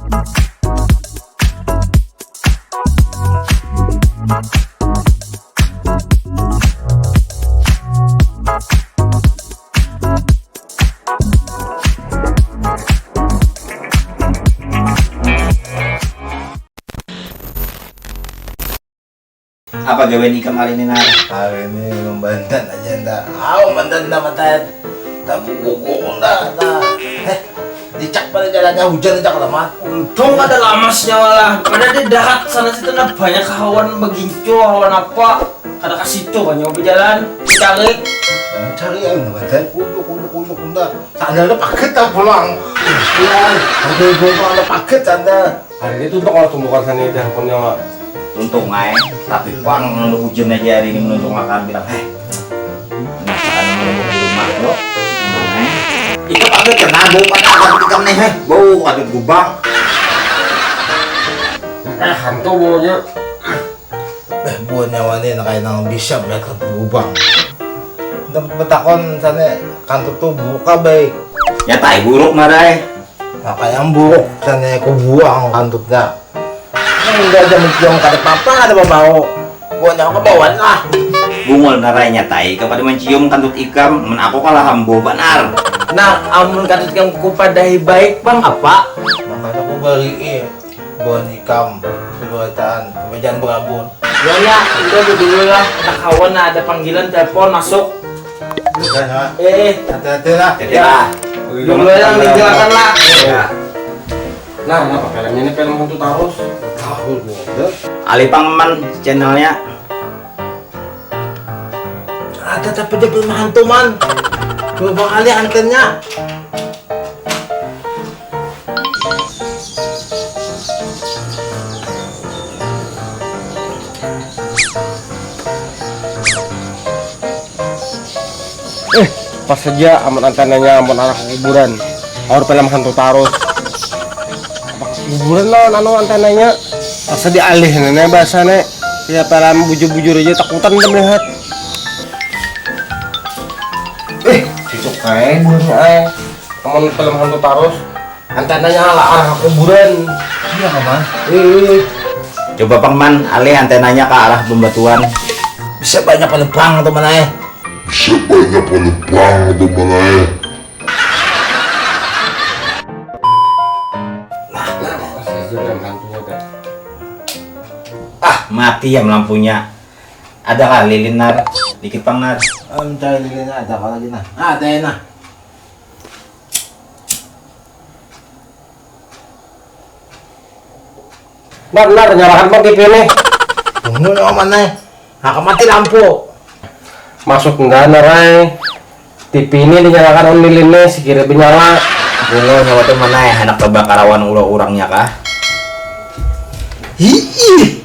Apa gawin ikam hari ini, Nar? Hari ini membantan aja ndak. Membantan ndak matan. Tapi kuku ndak. Dicak pada jalannya hujan dicak lama. Untung ada lamasnya malah. Pada di darat sana situ ada banyak kawan begincu, kawan apa. Kada kasih itu kan nyoba jalan, cari. Cari ya membantan. Kudu ndak. Sana ada paket tak pulang. Iya, ada paket sana. Hari ini tuh kalau tumbukan sana itu punya Untung tapi pang hujan aja hari ini menunjuk makan bilang, masakan menunggu di rumah lo. Ikut ada kena bau pada akan ikam nih, bau ada gubang. hantu baunya. Buat nyawane nak kain nang bisa mereka berubah. Dan betakon sana kantor tuh buka baik. Ya tai buruk marai. Maka yang buruk sana aku buang kantornya. Enggak aja mencium kada papa ada bau. Buat nyawa kebawaan lah. Bungol narai nyatai kepada mencium kantut ikam, men aku kalah hambo benar. Nah, amun kata yang kupadahi baik bang apa? Makanya aku beri buat ikam seberataan kebejan berabun. Ya, udah dulu lah. Nak kawan ada panggilan telepon masuk. Bukan ha? Hati-hati lah. Jadi lah. Dulu yang dijelaskan lah. Ya. Nah, apa filmnya ini film hantu tarus? Tahu gua. Ali Pangman channelnya. Ada tapi dia belum hantu man. Coba kali antennya. Pas saja aman antenanya aman arah kuburan. Orang film hantu tarus. Kuburan lah nano antenanya. Pas dialih nenek bahasanya. Ya film bujur-bujur aja takutan udah melihat. Cicuk kayak bunyi aman film hantu tarus. Antenanya arah kuburan. Iya kaman. Coba Pangman alih antenanya ke arah bebatuan. Bisa banyak pelebang atau mana ya? Bisa banyak pelebang atau mana Mati ya lampunya. Ada kali lilin, Nar. Dikit Pang, Nar. Mencari lilin ada apa lagi nah? Ada ya nah. Benar nyalakan bang TV ini. Tunggu yang mana ya? Nah, mati lampu. Masuk enggak narai. TV ini dinyalakan on lilinnya sekira menyala. Bungo nyawa tuh mana ya anak kebakarawan ulo orangnya kah? Ih,